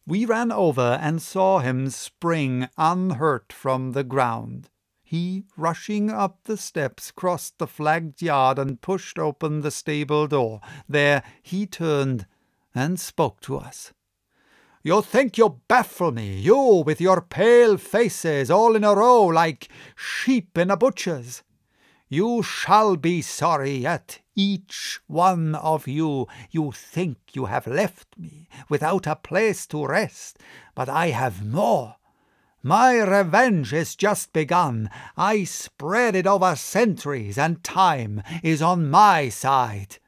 We ran over and saw him spring unhurt from the ground. He, rushing up the steps, crossed the flagged yard and pushed open the stable door. There he turned and spoke to us. "You think you baffle me, you with your pale faces all in a row like sheep in a butcher's. You shall be sorry yet, each one of you. You think you have left me without a place to rest, but I have more. My revenge is just begun. I spread it over centuries, and time is on my side.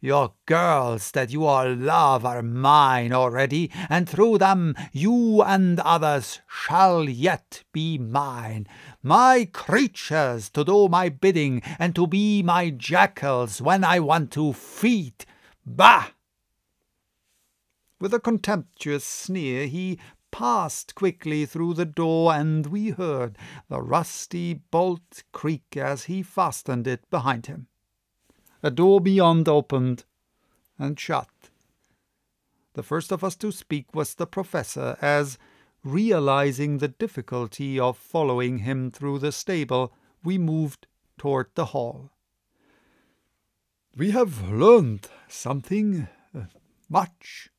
Your girls that you all love are mine already, and through them you and others shall yet be mine. My creatures to do my bidding, and to be my jackals when I want to feed. Bah!" With a contemptuous sneer he passed quickly through the door, and we heard the rusty bolt creak as he fastened it behind him. A door beyond opened and shut. The first of us to speak was the professor, as, realizing the difficulty of following him through the stable, we moved toward the hall. "We have learned something, much.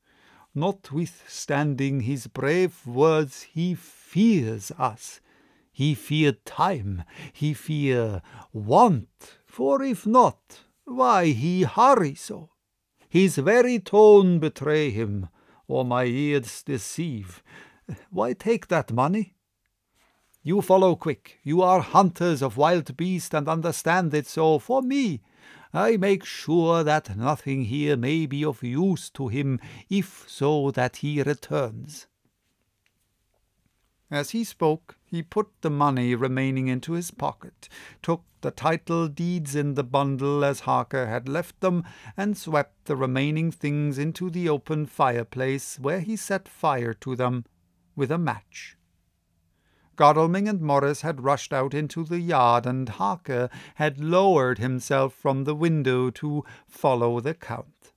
Notwithstanding his brave words, he fears us. He fear time, he fear want, for if not, why he hurry so? His very tone betray him, or my ears deceive. Why take that money? You follow quick. You are hunters of wild beasts and understand it, so for me, I make sure that nothing here may be of use to him, if so that he returns." As he spoke, he put the money remaining into his pocket, took the title deeds in the bundle as Harker had left them, and swept the remaining things into the open fireplace, where he set fire to them with a match. Godalming and Morris had rushed out into the yard, and Harker had lowered himself from the window to follow the Count.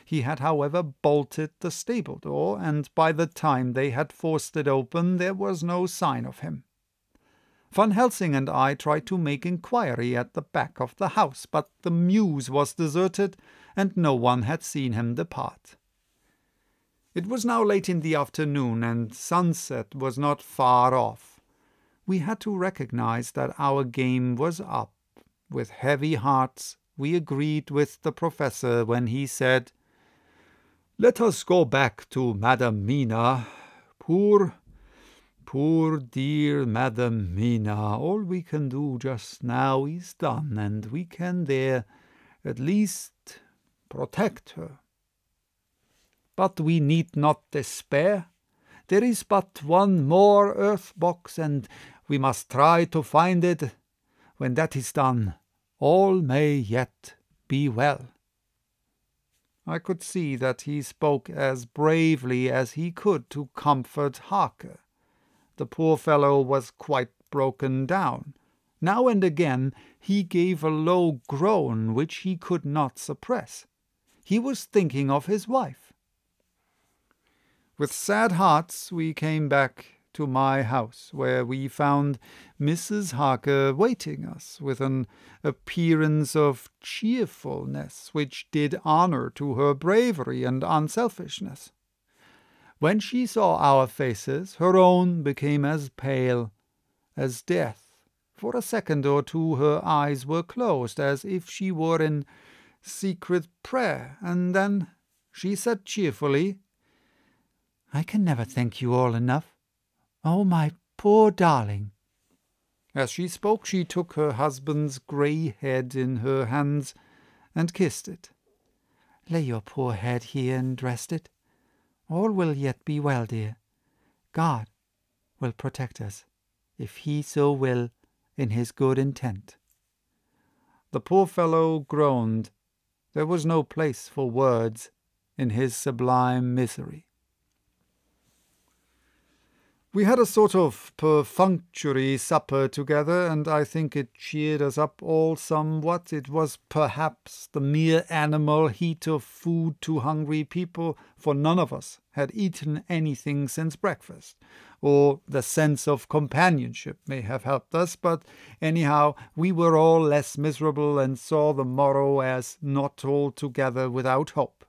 He had, however, bolted the stable door, and by the time they had forced it open there was no sign of him. Van Helsing and I tried to make inquiry at the back of the house, but the mews was deserted, and no one had seen him depart. It was now late in the afternoon, and sunset was not far off. We had to recognize that our game was up. With heavy hearts we agreed with the professor when he said, "Let us go back to Madam Mina. Poor dear Madam Mina. All we can do just now is done, and we can there at least protect her. But we need not despair. There is but one more earth box, and we must try to find it. When that is done, all may yet be well." I could see that he spoke as bravely as he could to comfort Harker. The poor fellow was quite broken down. Now and again he gave a low groan which he could not suppress. He was thinking of his wife. With sad hearts we came back to my house, where we found Mrs. Harker waiting us with an appearance of cheerfulness which did honour to her bravery and unselfishness. When she saw our faces, her own became as pale as death. For a second or two her eyes were closed, as if she were in secret prayer, and then she said cheerfully, "I can never thank you all enough. Oh, my poor darling." As she spoke, she took her husband's grey head in her hands and kissed it. "Lay your poor head here and rest it. All will yet be well, dear. God will protect us, if he so will, in his good intent." The poor fellow groaned. There was no place for words in his sublime misery. We had a sort of perfunctory supper together, and I think it cheered us up all somewhat. It was perhaps the mere animal heat of food to hungry people, for none of us had eaten anything since breakfast, or the sense of companionship may have helped us, but anyhow we were all less miserable and saw the morrow as not altogether without hope.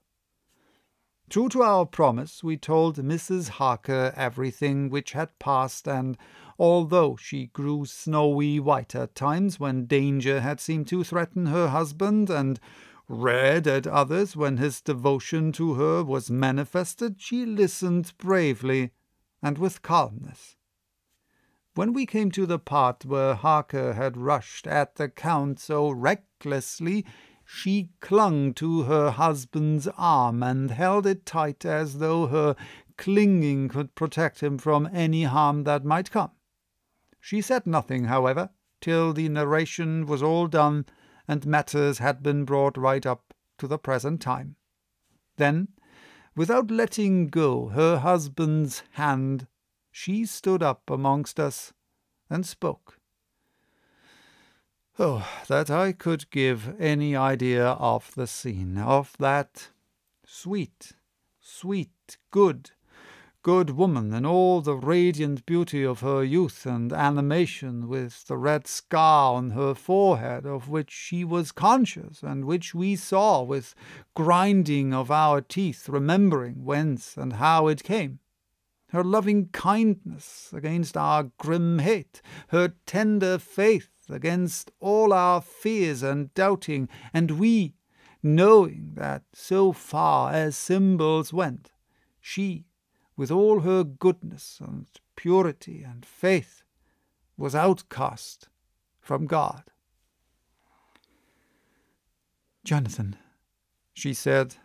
True to our promise, we told Mrs. Harker everything which had passed, and although she grew snowy white at times when danger had seemed to threaten her husband, and red at others when his devotion to her was manifested, she listened bravely and with calmness. When we came to the part where Harker had rushed at the Count so recklessly, she clung to her husband's arm and held it tight as though her clinging could protect him from any harm that might come. She said nothing, however, till the narration was all done and matters had been brought right up to the present time. Then, without letting go her husband's hand, she stood up amongst us and spoke. Oh, that I could give any idea of the scene, of that sweet, good woman in all the radiant beauty of her youth and animation, with the red scar on her forehead of which she was conscious, and which we saw with grinding of our teeth, remembering whence and how it came. Her loving kindness against our grim hate, her tender faith against all our fears and doubting, and we, knowing that so far as symbols went, she, with all her goodness and purity and faith, was outcast from God. "Jonathan," she said,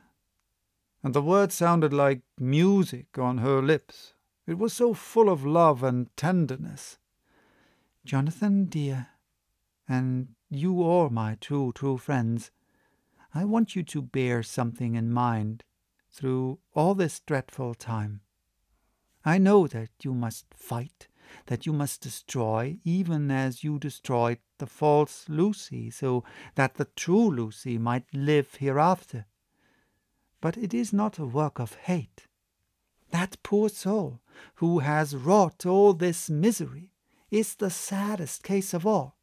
and the word sounded like music on her lips. It was so full of love and tenderness. "Jonathan, dear, and you all my true friends, I want you to bear something in mind through all this dreadful time. I know that you must fight, that you must destroy, even as you destroyed the false Lucy, so that the true Lucy might live hereafter. But it is not a work of hate. That poor soul who has wrought all this misery is the saddest case of all.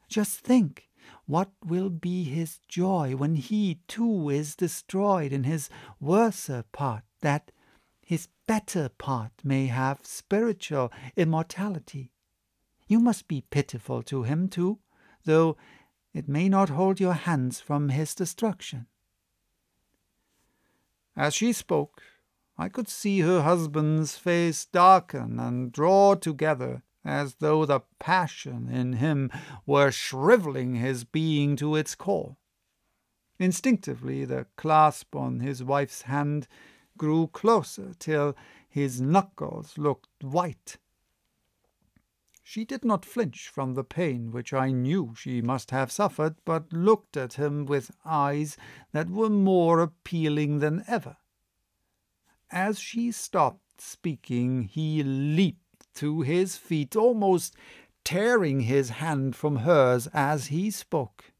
Just think what will be his joy when he too is destroyed in his worser part, that his better part may have spiritual immortality. You must be pitiful to him too, though it may not hold your hands from his destruction." As she spoke, I could see her husband's face darken and draw together, as though the passion in him were shrivelling his being to its core. Instinctively the clasp on his wife's hand grew closer, till his knuckles looked white. She did not flinch from the pain which I knew she must have suffered, but looked at him with eyes that were more appealing than ever. As she stopped speaking, he leaped to his feet, almost tearing his hand from hers as he spoke.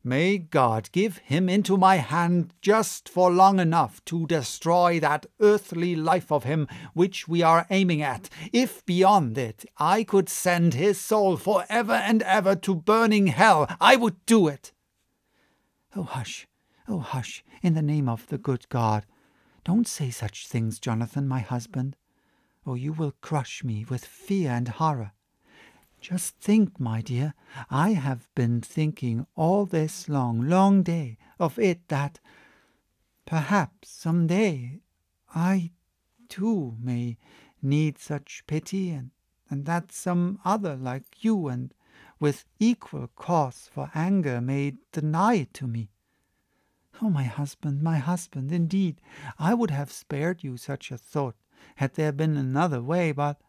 "May God give him into my hand just for long enough to destroy that earthly life of him which we are aiming at. If beyond it I could send his soul for ever and ever to burning hell, I would do it." Oh, hush, in the name of the good God. Don't say such things, Jonathan, my husband, or you will crush me with fear and horror. Just think, my dear, I have been thinking all this long day of it, that perhaps some day I too may need such pity, and that some other like you, and with equal cause for anger, may deny it to me. Oh, my husband, indeed, I would have spared you such a thought, had there been another way, but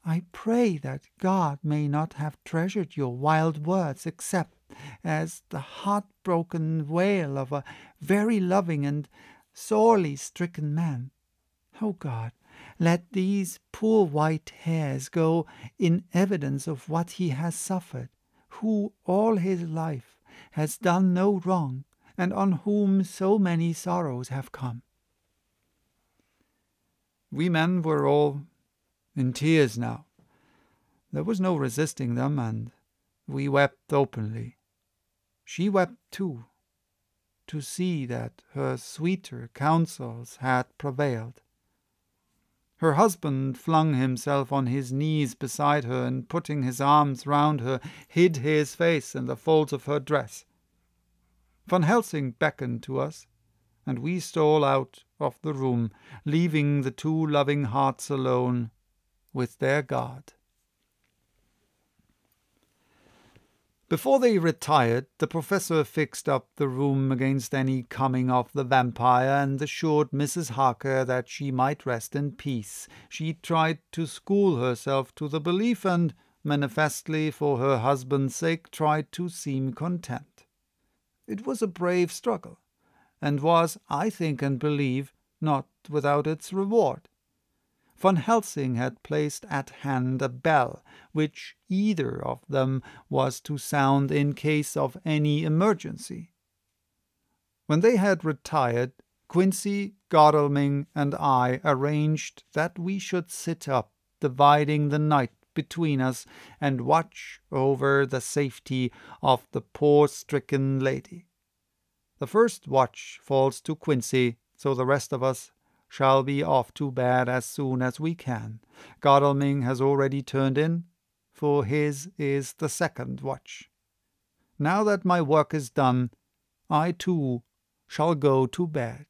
I pray that God may not have treasured your wild words except as the heart-broken wail of a very loving and sorely stricken man. Oh God, Let these poor white hairs go in evidence of what he has suffered, who all his life has done no wrong, and on whom so many sorrows have come." We men were all in tears now. There was no resisting them, and we wept openly. She wept too, to see that her sweeter counsels had prevailed. Her husband flung himself on his knees beside her, and putting his arms round her, hid his face in the folds of her dress. Van Helsing beckoned to us, and we stole out of the room, leaving the two loving hearts alone with their God. Before they retired, the professor fixed up the room against any coming of the vampire, and assured Mrs. Harker that she might rest in peace. She tried to school herself to the belief, and, manifestly for her husband's sake, tried to seem content. It was a brave struggle, and was, I think and believe, not without its reward. Van Helsing had placed at hand a bell, which either of them was to sound in case of any emergency. When they had retired, Quincy, Godalming, and I arranged that we should sit up, dividing the night between us, and watch over the safety of the poor stricken lady. The first watch falls to Quincy, so the rest of us shall be off to bed as soon as we can. Godalming has already turned in, for his is the second watch. Now that my work is done, I too shall go to bed.